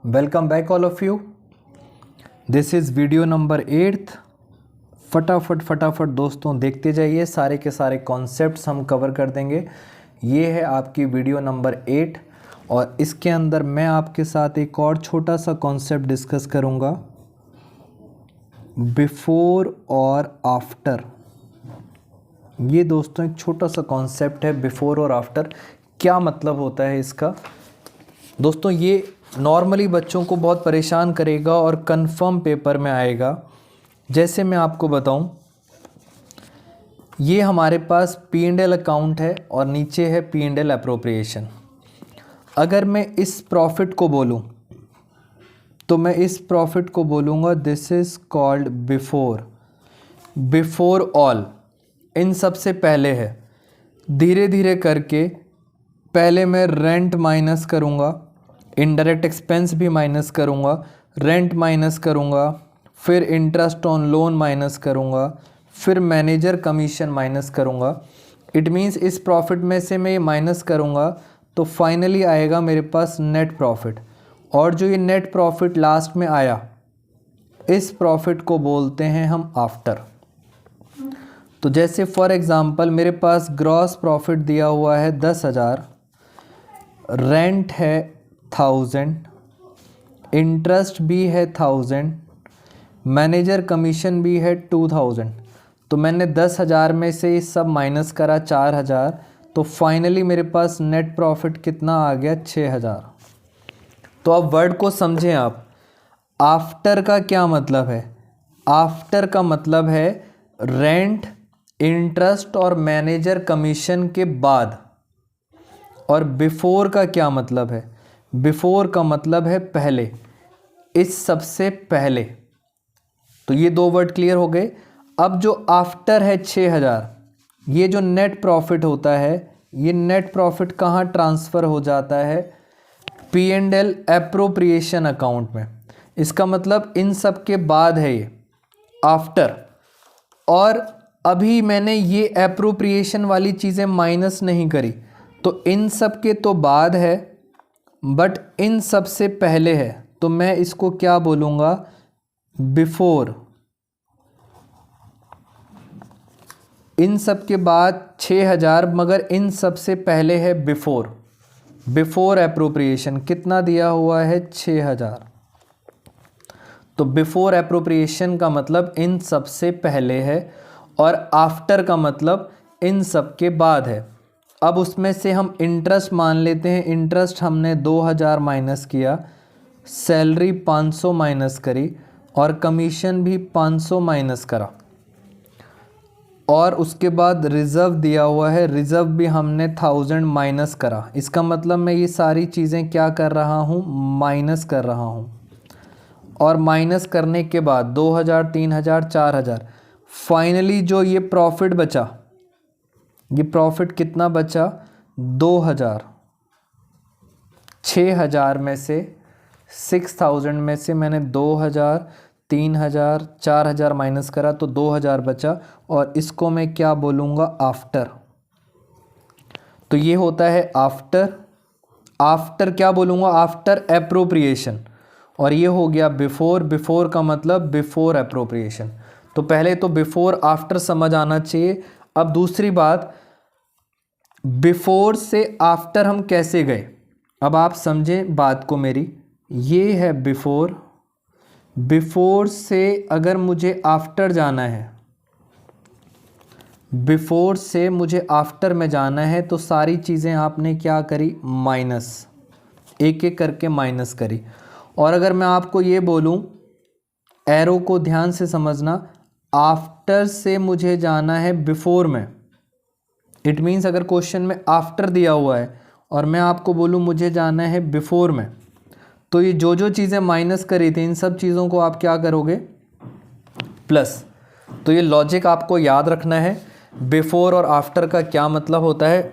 Welcome back all of you. This is video number 8। फटाफट दोस्तों देखते जाइए, सारे के सारे कॉन्सेप्ट्स हम कवर कर देंगे। ये है आपकी वीडियो नंबर 8 और इसके अंदर मैं आपके साथ एक और छोटा सा कॉन्सेप्ट डिस्कस करूँगा, बिफोर और आफ्टर। ये दोस्तों एक छोटा सा कॉन्सेप्ट है, बिफोर और आफ्टर क्या मतलब होता है इसका। दोस्तों ये नॉर्मली बच्चों को बहुत परेशान करेगा और कंफर्म पेपर में आएगा। जैसे मैं आपको बताऊं, ये हमारे पास P&L अकाउंट है और नीचे है P&L अप्रोप्रिएशन। अगर मैं इस प्रॉफिट को बोलूं तो मैं इस प्रॉफिट को बोलूँगा this is called before all. इन सबसे पहले है, धीरे धीरे करके पहले मैं रेंट माइनस करूँगा, इनडायरेक्ट एक्सपेंस भी माइनस करूँगा, रेंट माइनस करूँगा, फिर इंटरेस्ट ऑन लोन माइनस करूँगा, फिर मैनेजर कमीशन माइनस करूँगा। इट मीन्स इस प्रॉफिट में से मैं ये माइनस करूँगा तो फाइनली आएगा मेरे पास नेट प्रॉफिट। और जो ये नेट प्रॉफिट लास्ट में आया, इस प्रॉफिट को बोलते हैं हम आफ्टर। तो जैसे फॉर एग्ज़ाम्पल मेरे पास ग्रॉस प्रॉफिट दिया हुआ है 10,000, रेंट है 1000, इंटरेस्ट भी है 1000, मैनेजर कमीशन भी है 2000। तो मैंने 10,000 में से सब माइनस करा 4,000, तो फाइनली मेरे पास नेट प्रॉफिट कितना आ गया 6,000। तो अब वर्ड को समझें आप, आफ्टर का क्या मतलब है। आफ्टर का मतलब है रेंट, इंटरेस्ट और मैनेजर कमीशन के बाद। और बिफोर का क्या मतलब है, बिफोर का मतलब है पहले, इस सबसे पहले। तो ये दो वर्ड क्लियर हो गए। अब जो आफ्टर है 6,000, ये जो नेट प्रॉफिट होता है, ये नेट प्रॉफिट कहाँ ट्रांसफ़र हो जाता है, P&L एप्रोप्रिएशन अकाउंट में। इसका मतलब इन सब के बाद है ये आफ्टर। और अभी मैंने ये एप्रोप्रिएशन वाली चीज़ें माइनस नहीं करी, तो इन सब के तो बाद है बट इन सब से पहले है, तो मैं इसको क्या बोलूँगा, बिफोर। इन सब के बाद 6,000 मगर इन सब से पहले है बिफोर एप्रोप्रिएशन। कितना दिया हुआ है 6,000। तो बिफोर एप्रोप्रिएशन का मतलब इन सब से पहले है और आफ्टर का मतलब इन सब के बाद है। अब उसमें से हम इंटरेस्ट मान लेते हैं। इंटरेस्ट हमने 2,000 माइनस किया, सैलरी 500 माइनस करी और कमीशन भी 500 माइनस करा। और उसके बाद रिज़र्व दिया हुआ है, रिज़र्व भी हमने 1000 माइनस करा। इसका मतलब मैं ये सारी चीज़ें क्या कर रहा हूँ, माइनस कर रहा हूँ। और माइनस करने के बाद 2,000, 3,000, 4,000, फाइनली जो ये प्रॉफिट बचा, ये प्रॉफिट कितना बचा 2,000। 6,000 में से 6,000 में से मैंने 2,000, 3,000, 4,000 माइनस करा तो 2,000 बचा। और इसको मैं क्या बोलूँगा, आफ्टर। तो ये होता है आफ्टर। आफ्टर क्या बोलूँगा, आफ्टर एप्रोप्रिएशन। और ये हो गया बिफोर। बिफोर का मतलब बिफोर एप्रोप्रिएशन। तो पहले तो बिफोर आफ्टर समझ आना चाहिए। अब दूसरी बात, बिफोर से आफ्टर हम कैसे गए, अब आप समझें बात को मेरी। ये है बिफोर, बिफोर से अगर मुझे आफ्टर जाना है, बिफोर से मुझे आफ्टर में जाना है, तो सारी चीज़ें आपने क्या करी, माइनस, एक एक करके माइनस करी। और अगर मैं आपको ये बोलूं, एरो को ध्यान से समझना, आफ्टर से मुझे जाना है बिफोर में। इट मीन्स अगर क्वेश्चन में आफ्टर दिया हुआ है और मैं आपको बोलूं मुझे जाना है बिफोर में, तो ये जो जो चीज़ें माइनस करी थी इन सब चीज़ों को आप क्या करोगे, प्लस। तो ये लॉजिक आपको याद रखना है, बिफोर और आफ्टर का क्या मतलब होता है।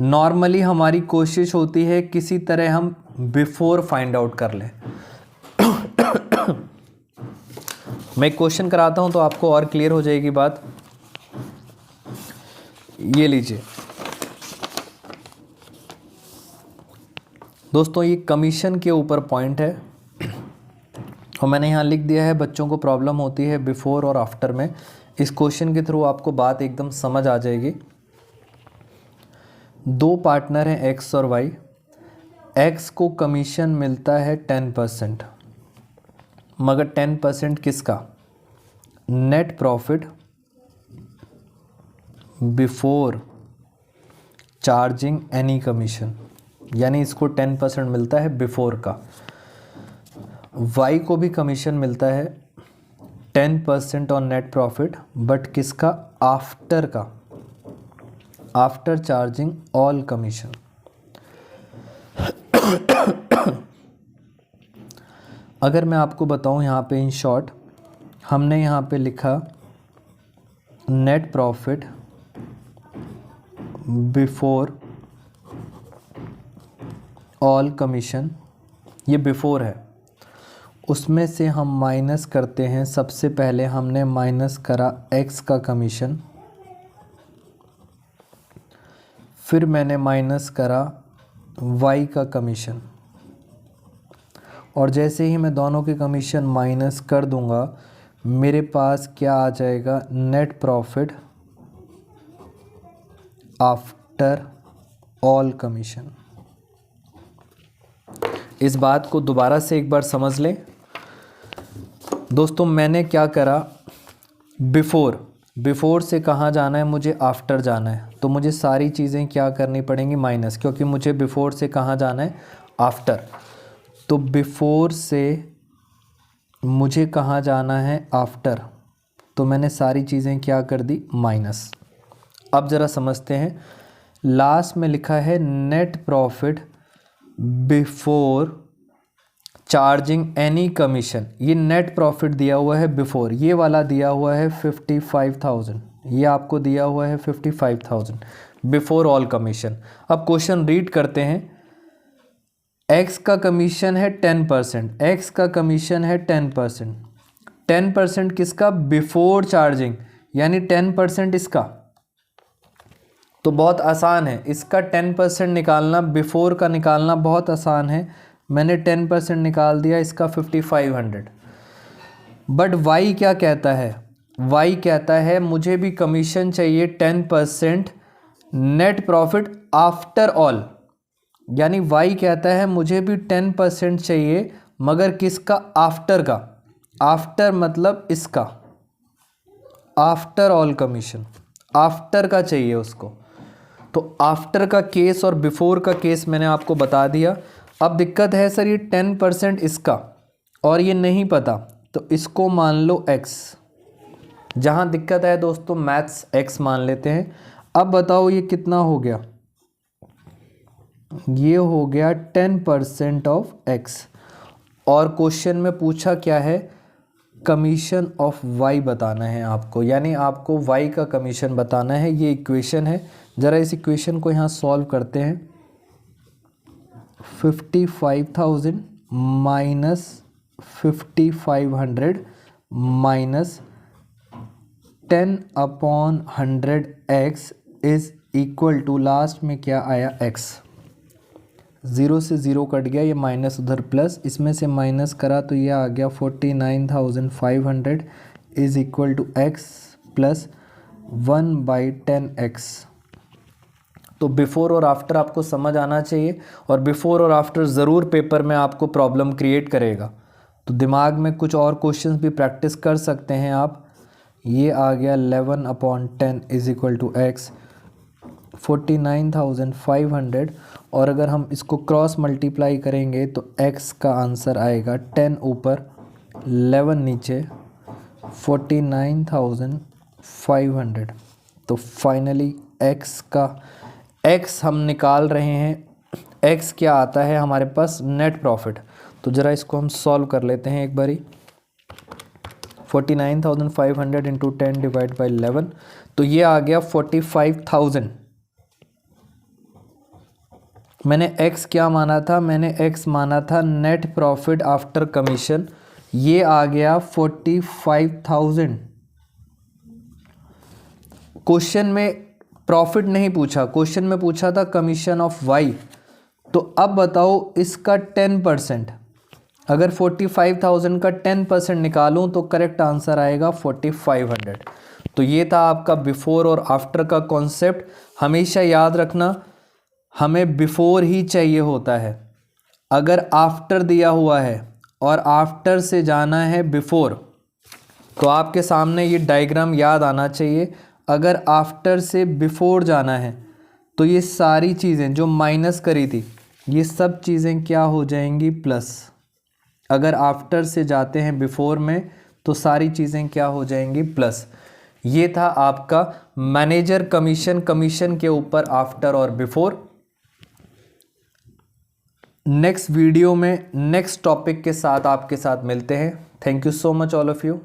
नॉर्मली हमारी कोशिश होती है किसी तरह हम बिफोर फाइंड आउट कर लें। मैं क्वेश्चन कराता हूं तो आपको और क्लियर हो जाएगी बात। ये लीजिए, दोस्तों ये कमीशन के ऊपर पॉइंट है और मैंने यहाँ लिख दिया है, बच्चों को प्रॉब्लम होती है बिफोर और आफ्टर में। इस क्वेश्चन के थ्रू आपको बात एकदम समझ आ जाएगी। दो पार्टनर हैं एक्स और वाई। एक्स को कमीशन मिलता है 10%, मगर 10% किसका? Net profit before charging any commission, यानी इसको 10% मिलता है बिफोर का। वाई को भी कमीशन मिलता है 10% ऑन नेट प्रॉफिट, बट किसका? आफ्टर का, आफ्टर चार्जिंग ऑल कमीशन। अगर मैं आपको बताऊं यहाँ पे इन शॉर्ट, हमने यहाँ पे लिखा net profit before all commission, ये बिफोर है, उसमें से हम माइनस करते हैं। सबसे पहले हमने माइनस करा एक्स का कमीशन, फिर मैंने माइनस करा वाई का कमीशन, और जैसे ही मैं दोनों के कमीशन माइनस कर दूंगा मेरे पास क्या आ जाएगा? Net profit after all commission. इस बात को दोबारा से एक बार समझ लें दोस्तों। मैंने क्या करा? बिफोर से कहाँ जाना है? मुझे आफ्टर जाना है, तो मुझे सारी चीज़ें क्या करनी पड़ेंगी? माइनस, क्योंकि मुझे बिफोर से कहाँ जाना है? आफ्टर। तो बिफोर से मुझे कहाँ जाना है? आफ्टर। तो मैंने सारी चीज़ें क्या कर दी? माइनस। अब ज़रा समझते हैं। लास्ट में लिखा है net profit before charging any commission. ये नेट प्रॉफिट दिया हुआ है बिफोर, ये वाला दिया हुआ है 55,000, ये आपको दिया हुआ है 55,000 बिफोर ऑल कमीशन। अब क्वेश्चन रीड करते हैं। एक्स का कमीशन है 10%, एक्स का कमीशन है 10%। 10% किसका? बिफोर चार्जिंग, यानी 10% इसका। तो बहुत आसान है इसका 10% निकालना, बिफोर का निकालना बहुत आसान है। मैंने 10% निकाल दिया इसका 5500। बट वाई क्या कहता है? वाई कहता है मुझे भी कमीशन चाहिए 10% नेट प्रॉफिट आफ्टर ऑल, यानी वाई कहता है मुझे भी 10% चाहिए, मगर किसका? आफ्टर का। आफ्टर मतलब इसका, आफ्टर ऑल कमीशन, आफ्टर का चाहिए उसको। तो आफ्टर का केस और बिफोर का केस मैंने आपको बता दिया। अब दिक्कत है सर ये 10% इसका और ये नहीं पता, तो इसको मान लो x। जहाँ दिक्कत है दोस्तों मैथ्स x मान लेते हैं। अब बताओ ये कितना हो गया? ये हो गया 10% ऑफ x, और क्वेश्चन में पूछा क्या है? कमीशन ऑफ y बताना है आपको, यानी आपको y का कमीशन बताना है। ये इक्वेशन है, ज़रा इस इक्वेशन को यहाँ सॉल्व करते हैं। 55,000 minus 5500 minus 10/100x is equal to, last में क्या आया? x। 0 से 0 कट गया, ये माइनस उधर प्लस, इसमें से माइनस करा तो ये आ गया 49,500 is equal to x plus 1/10x। तो बिफोर और आफ्टर आपको समझ आना चाहिए, और बिफोर और आफ्टर ज़रूर पेपर में आपको प्रॉब्लम क्रिएट करेगा, तो दिमाग में कुछ और क्वेश्चंस भी प्रैक्टिस कर सकते हैं आप। ये आ गया 11/10 इज इक्वल टू एक्स, 49,500, और अगर हम इसको क्रॉस मल्टीप्लाई करेंगे तो x का आंसर आएगा 10 ऊपर 11 नीचे 49,500। तो फाइनली x का x हम निकाल रहे हैं। x क्या आता है हमारे पास? Net profit. तो ज़रा इसको हम सॉल्व कर लेते हैं एक बारी। 49,500 इंटू 10 डिवाइड बाई 11, तो ये आ गया 45,000। मैंने x क्या माना था? मैंने x माना था नेट प्रॉफिट आफ्टर कमीशन, ये आ गया 45,000। क्वेश्चन में प्रॉफिट नहीं पूछा, क्वेश्चन में पूछा था कमीशन ऑफ y, तो अब बताओ इसका 10%, अगर 45,000 का 10% निकालूं तो करेक्ट आंसर आएगा 4500। तो ये था आपका बिफोर और आफ्टर का कॉन्सेप्ट। हमेशा याद रखना हमें बिफोर ही चाहिए होता है। अगर आफ्टर दिया हुआ है और आफ्टर से जाना है बिफोर, तो आपके सामने ये डायग्राम याद आना चाहिए। अगर आफ्टर से बिफोर जाना है तो ये सारी चीज़ें जो माइनस करी थी ये सब चीज़ें क्या हो जाएंगी, प्लस। अगर आफ्टर से जाते हैं बिफोर में तो सारी चीज़ें क्या हो जाएंगी, प्लस। ये था आपका मैनेजर कमीशन, कमीशन के ऊपर आफ्टर और बिफोर। नेक्स्ट वीडियो में नेक्स्ट टॉपिक के साथ आपके साथ मिलते हैं। Thank you so much all of you.